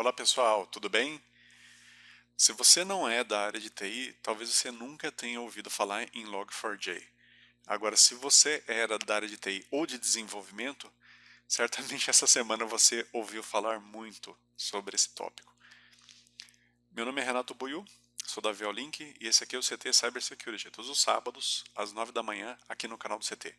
Olá pessoal, tudo bem? Se você não é da área de TI, talvez você nunca tenha ouvido falar em Log4j. Agora, se você era da área de TI ou de desenvolvimento, certamente essa semana você ouviu falar muito sobre esse tópico. Meu nome é Renato Buiu, sou da Violink e esse aqui é o CT Cybersecurity, todos os sábados às 9 da manhã aqui no canal do CT.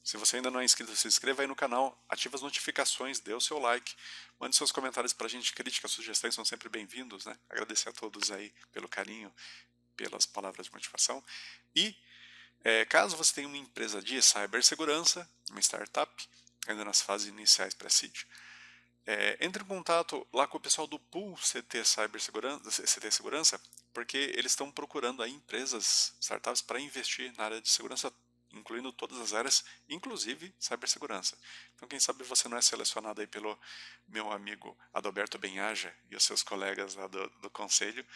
Se você ainda não é inscrito, se inscreva aí no canal, ative as notificações, dê o seu like, mande seus comentários pra gente, críticas, sugestões são sempre bem-vindos, né? Agradecer a todos aí pelo carinho, pelas palavras de motivação. E caso você tenha uma empresa de cibersegurança, uma startup, ainda nas fases iniciais pré-seed, entre em contato lá com o pessoal do Pool CT Cybersegurança, CT Segurança, porque eles estão procurando aí empresas, startups para investir na área de segurança, incluindo todas as áreas, inclusive cibersegurança. Então quem sabe você não é selecionado aí pelo meu amigo Adalberto Benhaja e os seus colegas lá do conselho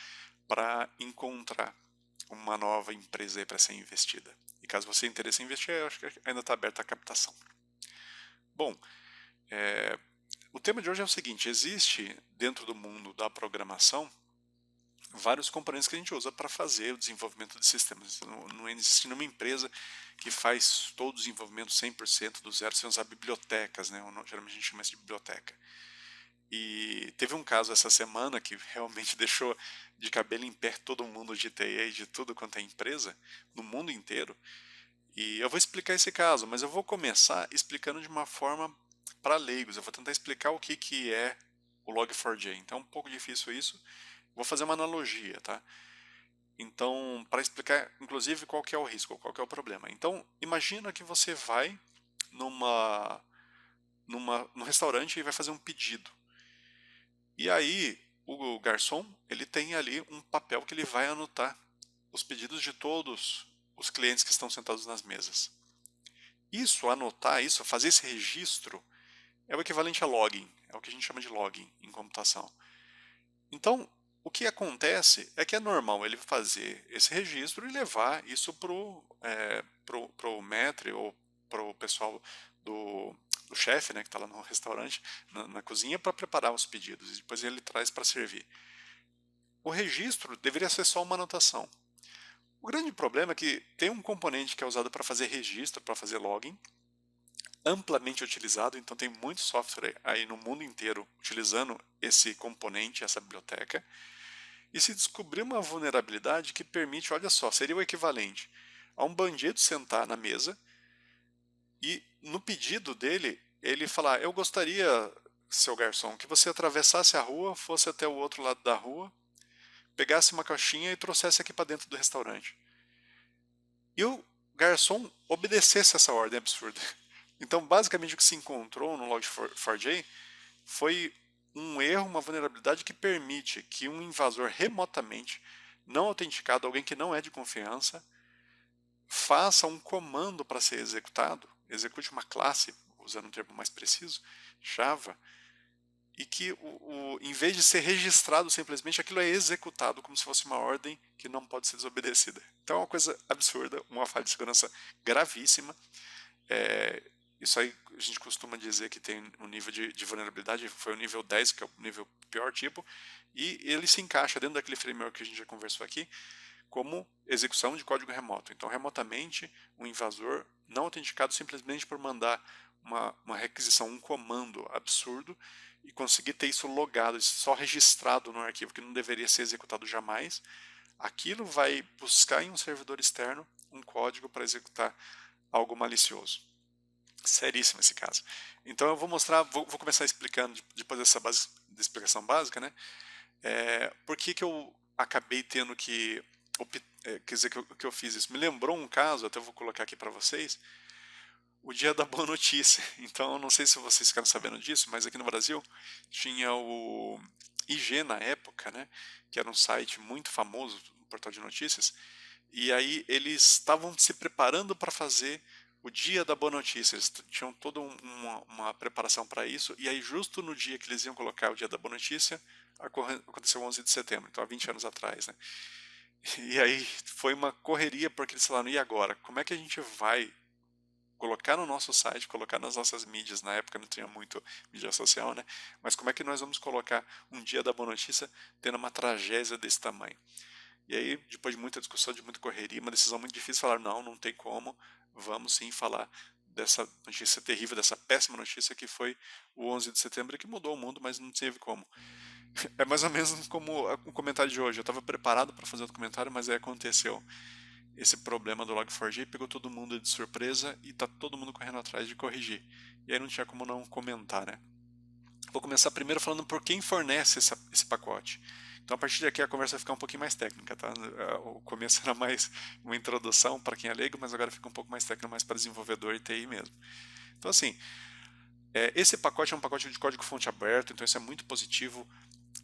para encontrar uma nova empresa aí para ser investida. E caso você tenha interesse em investir, eu acho que ainda está aberta a captação. Bom, o tema de hoje é o seguinte: existe dentro do mundo da programação vários componentes que a gente usa para fazer o desenvolvimento de sistemas. Não existe nenhuma empresa que faz todo o desenvolvimento 100% do zero sem usar bibliotecas, né? Geralmente a gente chama isso de biblioteca. E teve um caso essa semana que realmente deixou de cabelo em pé todo mundo de TI e de tudo quanto é empresa, no mundo inteiro. E eu vou explicar esse caso, mas eu vou começar explicando de uma forma para leigos. Eu vou tentar explicar o que é o Log4j. Então é um pouco difícil isso. Vou fazer uma analogia, tá? Então, para explicar, inclusive, qual que é o risco, qual que é o problema. Então, imagina que você vai num restaurante e vai fazer um pedido. E aí, o garçom, ele tem ali um papel que ele vai anotar os pedidos de todos os clientes que estão sentados nas mesas. Isso, anotar isso, fazer esse registro, é o equivalente a login, é o que a gente chama de login em computação. Então, o que acontece é que é normal ele fazer esse registro e levar isso pro maître ou pro pessoal do chefe, né, que está lá no restaurante, na cozinha, para preparar os pedidos, e depois ele traz para servir. O registro deveria ser só uma anotação. O grande problema é que tem um componente que é usado para fazer registro, para fazer login, amplamente utilizado, então tem muito software aí no mundo inteiro utilizando esse componente, essa biblioteca, e se descobrir uma vulnerabilidade que permite, olha só, seria o equivalente a um bandido sentar na mesa e no pedido dele, ele falar: eu gostaria, seu garçom, que você atravessasse a rua, fosse até o outro lado da rua, pegasse uma caixinha e trouxesse aqui para dentro do restaurante. E o garçom obedecesse essa ordem absurda. Então, basicamente, o que se encontrou no Log4j foi um erro, uma vulnerabilidade que permite que um invasor remotamente, não autenticado, alguém que não é de confiança, faça um comando para ser executado, execute uma classe, usando um termo mais preciso, Java, e que, em vez de ser registrado simplesmente, aquilo é executado como se fosse uma ordem que não pode ser desobedecida. Então é uma coisa absurda, uma falha de segurança gravíssima. Isso aí a gente costuma dizer que tem um nível de vulnerabilidade, foi o nível 10, que é o nível pior tipo, e ele se encaixa dentro daquele framework que a gente já conversou aqui, como execução de código remoto. Então, remotamente, um invasor não autenticado simplesmente por mandar uma requisição, um comando absurdo, e conseguir ter isso logado, só registrado no arquivo, que não deveria ser executado jamais, aquilo vai buscar em um servidor externo um código para executar algo malicioso. Seríssimo esse caso. Então eu vou mostrar, vou começar explicando, depois dessa da explicação básica, né? Por que eu acabei tendo que, quer dizer, que eu fiz isso. Me lembrou um caso, até vou colocar aqui para vocês, o dia da boa notícia. Então eu não sei se vocês ficaram sabendo disso, mas aqui no Brasil tinha o IG na época, né? Que era um site muito famoso, um portal de notícias, e aí eles estavam se preparando para fazer o dia da boa notícia. Eles tinham toda uma preparação para isso, e aí justo no dia que eles iam colocar o dia da boa notícia, aconteceu o 11 de setembro, então há 20 anos atrás, né? E aí foi uma correria, porque eles falaram: e agora? Como é que a gente vai colocar no nosso site, colocar nas nossas mídias. Na época não tinha muito mídia social, né? Mas como é que nós vamos colocar um dia da boa notícia tendo uma tragédia desse tamanho? E aí, depois de muita discussão, de muita correria, uma decisão muito difícil, falaram, não tem como, vamos sim falar dessa notícia terrível, dessa péssima notícia que foi o 11 de setembro, que mudou o mundo, mas não teve como. É mais ou menos como o comentário de hoje. Eu estava preparado para fazer o comentário, mas aí aconteceu esse problema do Log4j, pegou todo mundo de surpresa e tá todo mundo correndo atrás de corrigir. E aí não tinha como não comentar, né? Vou começar primeiro falando por quem fornece esse pacote. Então a partir daqui a conversa vai ficar um pouquinho mais técnica, tá? O começo era mais uma introdução para quem é leigo, mas agora fica um pouco mais técnico, mais para desenvolvedor e TI mesmo. Então assim, esse pacote é um pacote de código fonte aberto, então isso é muito positivo.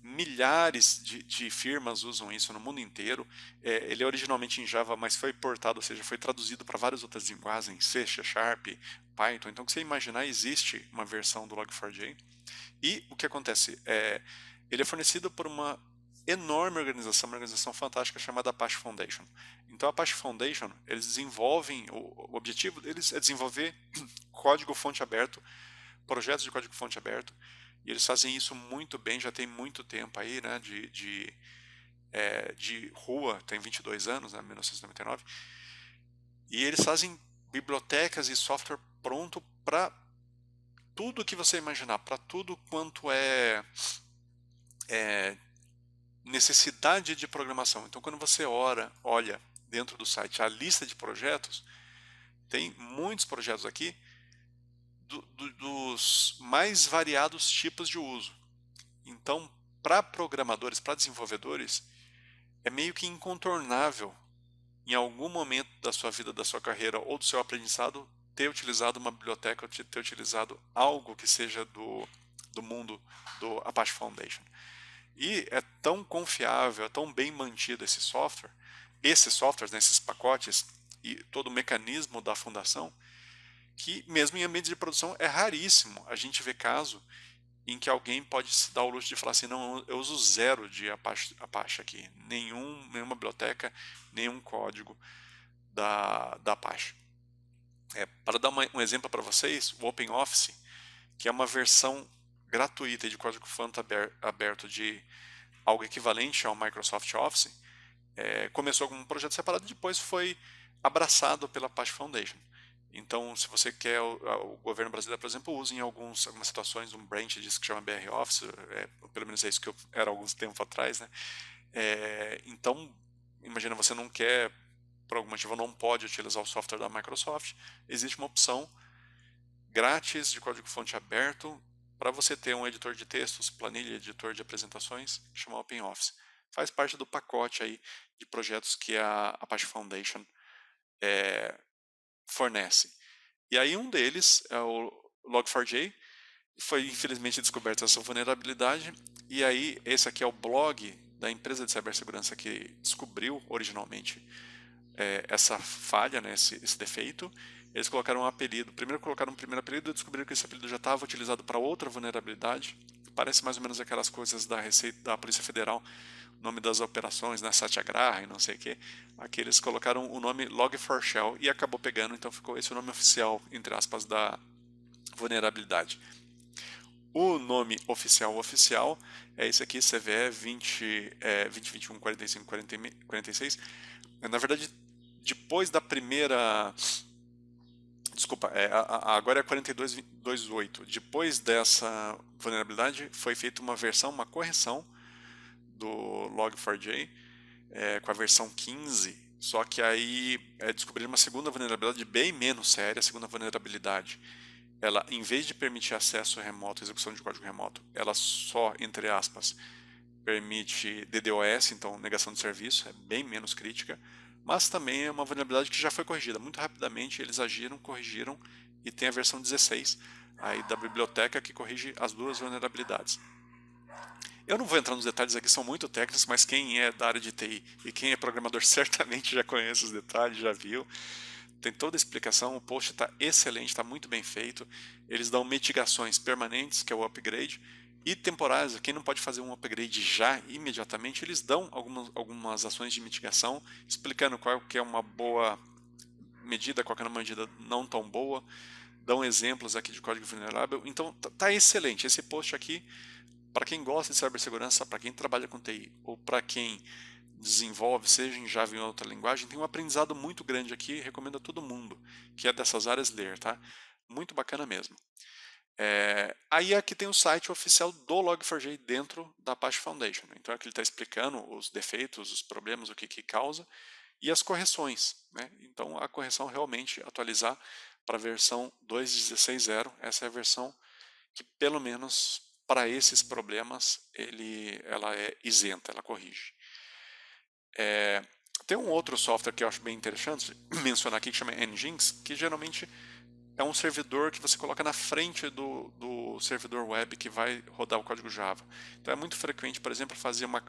Milhares de firmas usam isso no mundo inteiro. Ele é originalmente em Java, mas foi portado, ou seja, foi traduzido para várias outras linguagens, C, C Sharp, Python. Então, o que você imaginar, existe uma versão do Log4j. E o que acontece? Ele é fornecido por uma enorme organização, uma organização fantástica chamada Apache Foundation. Então, a Apache Foundation, eles desenvolvem, o objetivo deles é desenvolver código fonte aberto, projetos de código fonte aberto, e eles fazem isso muito bem, já tem muito tempo aí, né, de rua, tem 22 anos, né, 1999, e eles fazem bibliotecas e software pronto para tudo que você imaginar, para tudo quanto é necessidade de programação. Então, quando você olha dentro do site a lista de projetos, tem muitos projetos aqui dos mais variados tipos de uso. Então, para programadores, para desenvolvedores, é meio que incontornável, em algum momento da sua vida, da sua carreira ou do seu aprendizado, ter utilizado uma biblioteca, ou ter utilizado algo que seja do mundo do Apache Foundation. E é tão confiável, é tão bem mantido esses softwares, né, esses pacotes e todo o mecanismo da fundação, que mesmo em ambiente de produção é raríssimo a gente ver caso em que alguém pode se dar o luxo de falar assim, não, eu uso zero de Apache aqui, nenhuma biblioteca, nenhum código da Apache. Para dar um exemplo para vocês, o OpenOffice, que é uma versão gratuita de código fonte aberto de algo equivalente ao Microsoft Office, começou como um projeto separado e depois foi abraçado pela Apache Foundation. Então, se você quer, o governo brasileiro, por exemplo, usa em algumas situações um branch disso que chama BR Office, pelo menos é isso que eu era há alguns tempos atrás, né? Então, imagina, você não quer, por algum motivo, não pode utilizar o software da Microsoft, existe uma opção grátis de código-fonte aberto para você ter um editor de textos, planilha, editor de apresentações, que chama OpenOffice. Faz parte do pacote aí de projetos que a Apache Foundation fornece. E aí um deles é o Log4j, foi infelizmente descoberta essa vulnerabilidade, e aí esse aqui é o blog da empresa de cibersegurança que descobriu originalmente essa falha, né, esse defeito. Eles colocaram um apelido, primeiro colocaram um primeiro apelido e descobriram que esse apelido já estava utilizado para outra vulnerabilidade, parece mais ou menos aquelas coisas da Receita, da Polícia Federal, o nome das operações, né, Satyagraha e não sei o que. Aqui eles colocaram o nome Log4Shell e acabou pegando, então ficou esse o nome oficial, entre aspas, da vulnerabilidade. O nome oficial é esse aqui, CVE 2021 45 46. Na verdade, depois da primeira... Desculpa, agora é 4228. Depois dessa vulnerabilidade, foi feita uma versão, uma correção do Log4j com a versão 15, só que aí descobriram uma segunda vulnerabilidade bem menos séria. A segunda vulnerabilidade, ela, em vez de permitir acesso remoto, execução de código remoto, ela só, entre aspas, permite DDoS, então negação de serviço, é bem menos crítica, mas também é uma vulnerabilidade que já foi corrigida. Muito rapidamente eles agiram, corrigiram, e tem a versão 16 aí da biblioteca que corrige as duas vulnerabilidades. Eu não vou entrar nos detalhes aqui, são muito técnicos, mas quem é da área de TI e quem é programador certamente já conhece os detalhes, já viu. Tem toda a explicação, o post está excelente, está muito bem feito. Eles dão mitigações permanentes, que é o upgrade, e temporárias. Quem não pode fazer um upgrade já, imediatamente, eles dão algumas ações de mitigação, explicando qual que é uma boa medida, qual que é uma medida não tão boa, dão exemplos aqui de código vulnerável. Então tá excelente. Esse post aqui, para quem gosta de cibersegurança, para quem trabalha com TI ou para quem desenvolve, seja em Java ou em outra linguagem, tem um aprendizado muito grande aqui, recomendo a todo mundo que é dessas áreas ler, tá? Muito bacana mesmo. Aí aqui tem o site oficial do Log4j dentro da Apache Foundation. Então aqui ele está explicando os defeitos, os problemas, o que causa e as correções, né? Então a correção realmente atualizar para a versão 2.16.0, essa é a versão que pelo menos para esses problemas ela é isenta, ela corrige. Tem um outro software que eu acho bem interessante mencionar aqui que chama Nginx, que geralmente é um servidor que você coloca na frente do servidor web que vai rodar o código Java. Então é muito frequente, por exemplo, fazer uma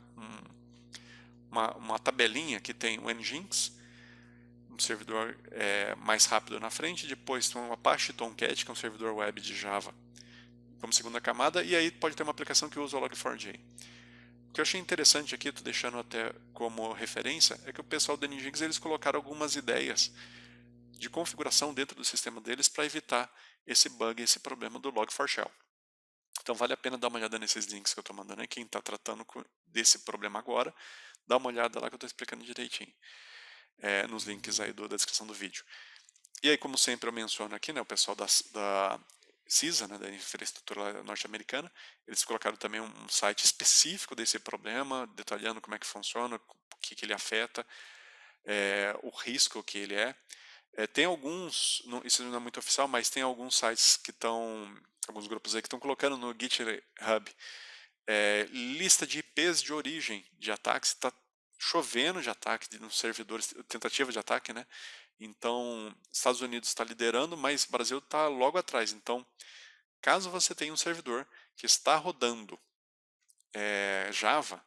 tabelinha que tem o Nginx, um servidor mais rápido na frente, depois tem o Apache Tomcat, que é um servidor web de Java como segunda camada, e aí pode ter uma aplicação que usa o Log4j. O que eu achei interessante aqui, estou deixando até como referência, é que o pessoal do Nginx eles colocaram algumas ideias de configuração dentro do sistema deles para evitar esse bug, esse problema do Log4Shell. Então vale a pena dar uma olhada nesses links que eu estou mandando aí, quem está tratando desse problema agora, dá uma olhada lá que eu estou explicando direitinho, nos links aí da descrição do vídeo. E aí, como sempre eu menciono aqui, né, o pessoal da CISA, né, da infraestrutura norte-americana, eles colocaram também um site específico desse problema, detalhando como é que funciona, o que ele afeta, o risco que ele é. Tem alguns, isso não é muito oficial, mas tem alguns sites que estão, alguns grupos aí que estão colocando no GitHub lista de IPs de origem de ataques. Está chovendo de ataque nos servidores, tentativa de ataque, né? Então, Estados Unidos está liderando, mas o Brasil está logo atrás. Então, caso você tenha um servidor que está rodando Java,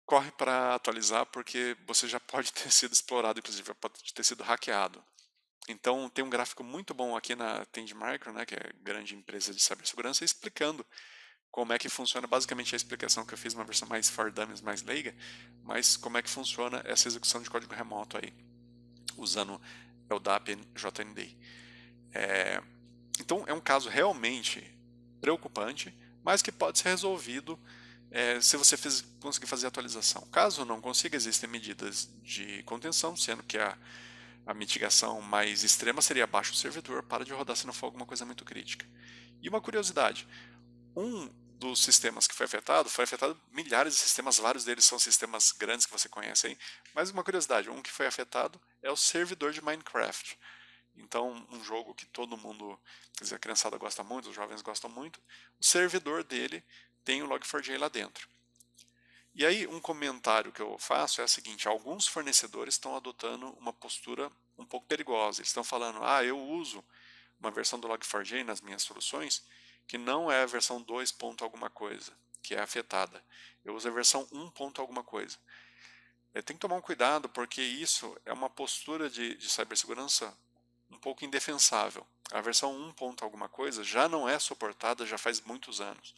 corre para atualizar, porque você já pode ter sido explorado, inclusive pode ter sido hackeado. Então tem um gráfico muito bom aqui na TendMicro, né, que é grande empresa de cibersegurança, explicando como é que funciona, basicamente a explicação que eu fiz, uma versão mais for dummies, mais leiga, mas como é que funciona essa execução de código remoto aí, usando LDAP e JND. Então é um caso realmente preocupante, mas que pode ser resolvido se você conseguir fazer a atualização. Caso não consiga, existem medidas de contenção, sendo que a mitigação mais extrema seria abaixo o servidor, para de rodar se não for alguma coisa muito crítica. E uma curiosidade, um dos sistemas que foi afetado milhares de sistemas, vários deles são sistemas grandes que você conhece aí, mas uma curiosidade, um que foi afetado é o servidor de Minecraft. Então, um jogo que todo mundo, quer dizer, a criançada gosta muito, os jovens gostam muito, o servidor dele tem o Log4j lá dentro. E aí, um comentário que eu faço é o seguinte, alguns fornecedores estão adotando uma postura um pouco perigosa. Eles estão falando, eu uso uma versão do Log4j nas minhas soluções que não é a versão 2 ponto alguma coisa, que é afetada. Eu uso a versão 1 ponto alguma coisa. Tem que tomar um cuidado, porque isso é uma postura de cibersegurança um pouco indefensável. A versão 1 ponto alguma coisa já não é suportada já faz muitos anos.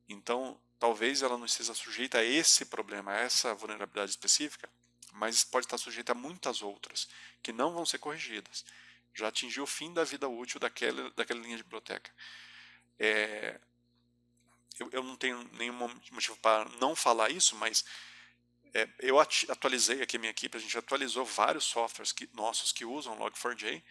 Então, talvez ela não esteja sujeita a esse problema, a essa vulnerabilidade específica, mas pode estar sujeita a muitas outras, que não vão ser corrigidas. Já atingiu o fim da vida útil daquela linha de biblioteca. Eu não tenho nenhum motivo para não falar isso, mas eu atualizei aqui a minha equipe, a gente atualizou vários softwares nossos que usam Log4j,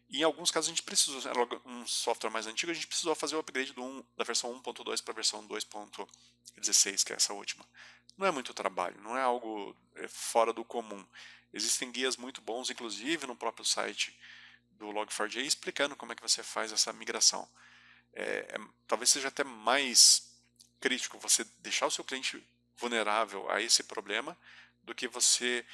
e em alguns casos a gente precisou, um software mais antigo, a gente precisou fazer o upgrade da versão 1.2 para a versão 2.16, que é essa última. Não é muito trabalho, não é algo fora do comum. Existem guias muito bons, inclusive no próprio site do Log4j, explicando como é que você faz essa migração. Talvez seja até mais crítico você deixar o seu cliente vulnerável a esse problema do que você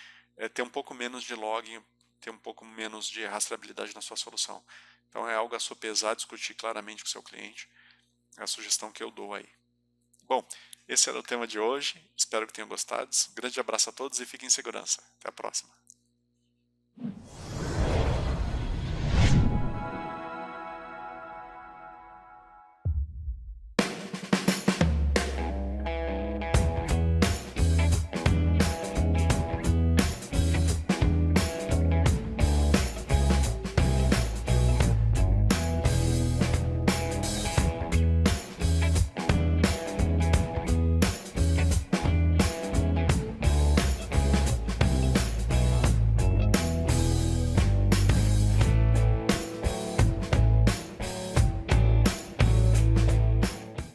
ter um pouco menos de login, ter um pouco menos de rastreabilidade na sua solução. Então é algo a sopesar, discutir claramente com o seu cliente, é a sugestão que eu dou aí. Bom, esse era o tema de hoje, espero que tenham gostado. Um grande abraço a todos e fiquem em segurança. Até a próxima.